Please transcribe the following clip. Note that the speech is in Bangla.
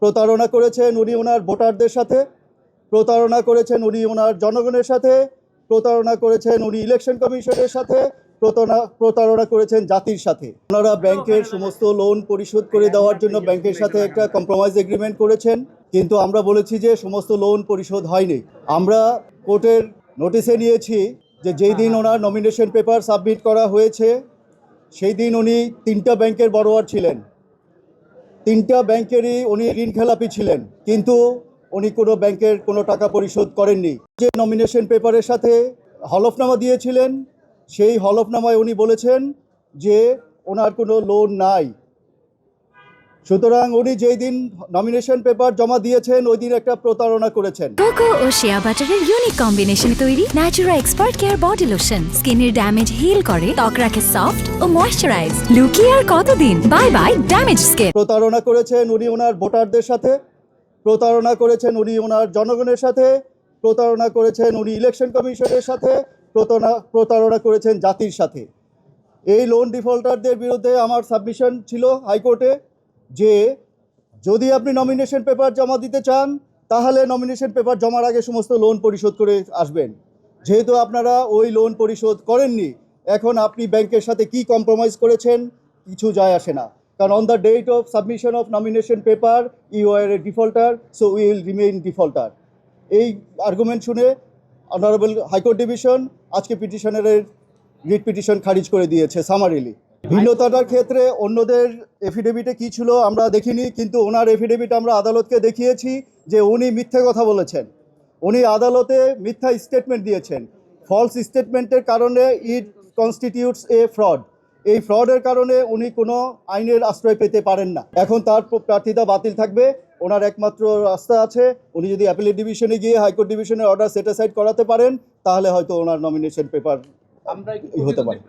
প্রতারণা করেছেন উনি ওনার ভোটারদের সাথে, প্রতারণা করেছেন উনি ওনার জনগণের সাথে, প্রতারণা করেছেন উনি ইলেকশন কমিশনের সাথে, প্রতারণা করেছেন জাতির সাথে। ওনারা ব্যাংকের সমস্ত লোন পরিশোধ করে দেওয়ার জন্য ব্যাংকের সাথে একটা কম্প্রোমাইজ এগ্রিমেন্ট করেছেন, কিন্তু আমরা বলেছি যে সমস্ত লোন পরিশোধ হয়নি। আমরা কোর্টের নোটিশে নিয়েছি যে যেই দিন ওনার নমিনেশন পেপার সাবমিট করা হয়েছে সেই দিন উনি 3টা ব্যাংকের বড়োয়ার ছিলেন, 3টা ব্যাংকেরই উনি ঋণ খেলাপি ছিলেন, কিন্তু উনি কোনো ব্যাংকের কোনো টাকা পরিশোধ করেননি। যে নমিনেশন পেপারের সাথে হলফনামা দিয়েছিলেন সেই হলফনামায় উনি বলেছেন যে ওনার কোনো লোন নাই। সুতরাং উনি যেই দিন নমিনেশন পেপার জমা দিয়েছেন ওই দিন একটা প্রতারণা করেছেন। কোকো ও শিয়া বাটারের ইউনিক কম্বিনেশনে তৈরি Natura expert care body lotion স্কিনের ড্যামেজ হিল করে, ত্বক রাখে সফট ও ময়েশ্চারাইজ। লুকিয়ে আর কতদিন, বাই বাই ড্যামেজ স্কিন। প্রতারণা করেছেন উনি ওনার ভোটারদের সাথে, প্রতারণা করেছেন উনি ওনার জনগণের সাথে, প্রতারণা করেছেন উনি ইলেকশন কমিশনের সাথে, প্রতারণা করেছেন জাতির সাথে। এই লোন ডিফল্টারদের বিরুদ্ধে আমার সাবমিশন ছিল হাইকোর্টে যে যদি আপনি নমিনেশন পেপার জমা দিতে চান তাহলে নমিনেশন পেপার জমার আগে সমস্ত লোন পরিশোধ করে আসবেন। যেহেতু আপনারা ওই লোন পরিশোধ করেননি, এখন আপনি ব্যাংকের সাথে কি কম্প্রোমাইজ করেছেন কিছু যায় আসে না, কারণ on the date of submission of nomination paper you are a defaulter, so we will remain defaulter. এই আর্গুমেন্ট শুনে অনারেবল হাইকোর্ট ডিভিশন আজকে পিটিশনের রিট পিটিশন খারিজ করে দিয়েছে সামারিলি। ভিন্নতাটার ক্ষেত্রে অন্যদের এফিডেভিটে কী ছিল আমরা দেখিনি, কিন্তু ওনার এফিডেভিট আমরা আদালতকে দেখিয়েছি যে উনি মিথ্যে কথা বলেছেন, উনি আদালতে মিথ্যা স্টেটমেন্ট দিয়েছেন। ফলস স্টেটমেন্টের কারণে ইট কনস্টিটিউটস এ ফ্রড। এই ফ্রডের কারণে উনি কোনো আইনের আশ্রয় পেতে পারেন না। এখন তার প্রার্থিতা বাতিল থাকবে। ওনার একমাত্র রাস্তা আছে, উনি যদি অ্যাপিলেট ডিভিশনে গিয়ে হাইকোর্ট ডিভিশনের অর্ডার সেট অ্যাসাইড করাতে পারেন তাহলে হয়তো ওনার নমিনেশন পেপার হতে পারে।